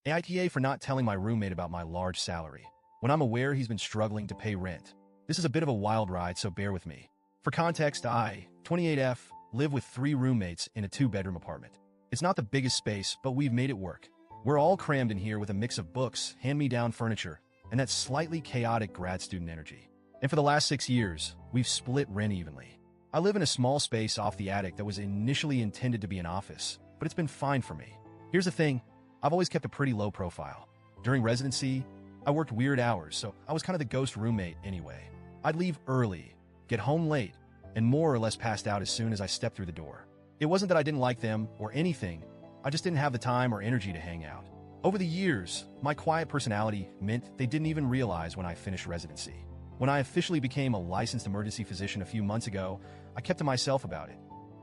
AITA for not telling my roommate about my large salary, when I'm aware he's been struggling to pay rent. This is a bit of a wild ride, so bear with me. For context, I, 28F, live with 3 roommates in a 2-bedroom apartment. It's not the biggest space, but we've made it work. We're all crammed in here with a mix of books, hand-me-down furniture, and that slightly chaotic grad student energy. And for the last 6 years, we've split rent evenly. I live in a small space off the attic that was initially intended to be an office, but it's been fine for me. Here's the thing, I've always kept a pretty low profile. During residency, I worked weird hours, so I was kind of the ghost roommate anyway. I'd leave early, get home late, and more or less passed out as soon as I stepped through the door. It wasn't that I didn't like them or anything, I just didn't have the time or energy to hang out. Over the years, my quiet personality meant they didn't even realize when I finished residency. When I officially became a licensed emergency physician a few months ago, I kept to myself about it.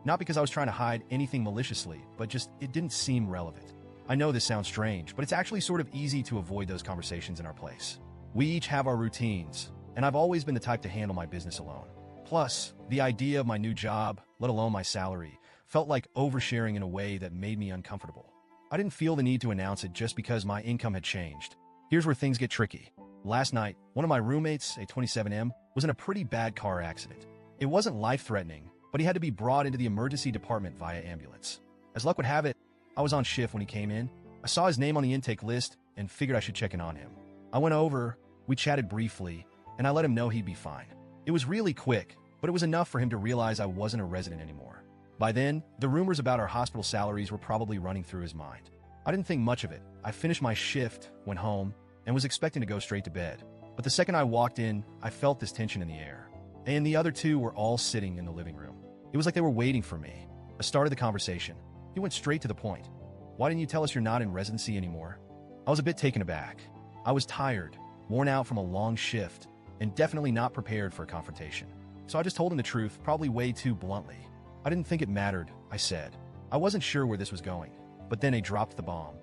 Not because I was trying to hide anything maliciously, but just it didn't seem relevant. I know this sounds strange, but it's actually sort of easy to avoid those conversations in our place. We each have our routines, and I've always been the type to handle my business alone. Plus, the idea of my new job, let alone my salary, felt like oversharing in a way that made me uncomfortable. I didn't feel the need to announce it just because my income had changed. Here's where things get tricky. Last night, one of my roommates, a 27M, was in a pretty bad car accident. It wasn't life-threatening, but he had to be brought into the emergency department via ambulance. As luck would have it, I was on shift when he came in. I saw his name on the intake list and figured I should check in on him. I went over, we chatted briefly, and I let him know he'd be fine. It was really quick, but it was enough for him to realize I wasn't a resident anymore. By then, the rumors about our hospital salaries were probably running through his mind. I didn't think much of it. I finished my shift, went home, and was expecting to go straight to bed. But the second I walked in, I felt this tension in the air. And the other 2 were all sitting in the living room. It was like they were waiting for me. I started the conversation. He went straight to the point. Why didn't you tell us you're not in residency anymore? I was a bit taken aback. I was tired, worn out from a long shift, and definitely not prepared for a confrontation. So I just told him the truth, probably way too bluntly. I didn't think it mattered, I said. I wasn't sure where this was going, but then they dropped the bomb.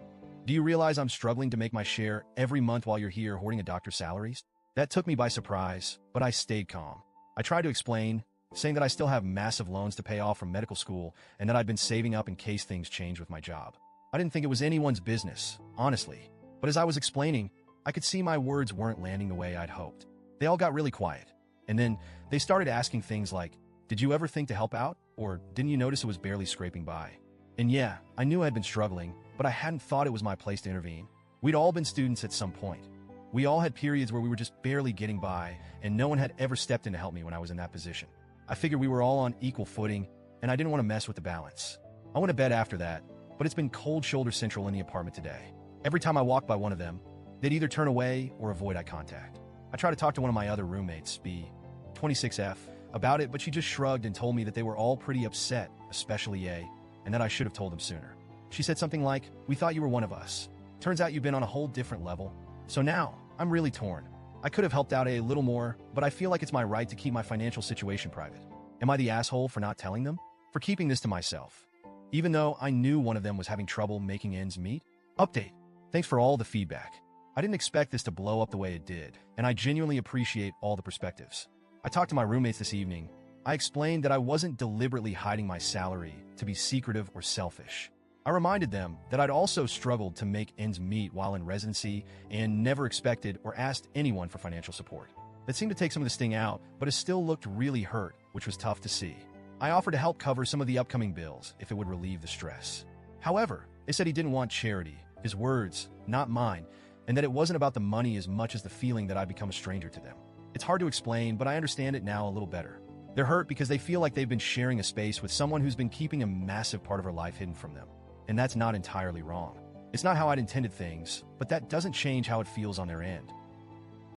Do you realize I'm struggling to make my share every month while you're here hoarding a doctor's salaries? That took me by surprise, but I stayed calm. I tried to explain, saying that I still have massive loans to pay off from medical school and that I'd been saving up in case things changed with my job. I didn't think it was anyone's business, honestly. But as I was explaining, I could see my words weren't landing the way I'd hoped. They all got really quiet. And then they started asking things like, did you ever think to help out? Or didn't you notice it was barely scraping by? And yeah, I knew I'd been struggling, but I hadn't thought it was my place to intervene. We'd all been students at some point. We all had periods where we were just barely getting by, and no one had ever stepped in to help me when I was in that position. I figured we were all on equal footing, and I didn't want to mess with the balance. I went to bed after that, but it's been cold shoulder central in the apartment today. Every time I walked by one of them, they'd either turn away or avoid eye contact. I tried to talk to one of my other roommates, B, 26F, about it, but she just shrugged and told me that they were all pretty upset, especially A, and that I should have told them sooner. She said something like, we thought you were one of us. Turns out you've been on a whole different level. So now, I'm really torn. I could have helped out a little more, but I feel like it's my right to keep my financial situation private. Am I the asshole for not telling them? For keeping this to myself? Even though I knew one of them was having trouble making ends meet? Update. Thanks for all the feedback. I didn't expect this to blow up the way it did, and I genuinely appreciate all the perspectives. I talked to my roommates this evening. I explained that I wasn't deliberately hiding my salary to be secretive or selfish. I reminded them that I'd also struggled to make ends meet while in residency and never expected or asked anyone for financial support. That seemed to take some of the sting out, but it still looked really hurt, which was tough to see. I offered to help cover some of the upcoming bills if it would relieve the stress. However, they said he didn't want charity, his words, not mine, and that it wasn't about the money as much as the feeling that I'd become a stranger to them. It's hard to explain, but I understand it now a little better. They're hurt because they feel like they've been sharing a space with someone who's been keeping a massive part of her life hidden from them. And that's not entirely wrong. It's not how I'd intended things, but that doesn't change how it feels on their end.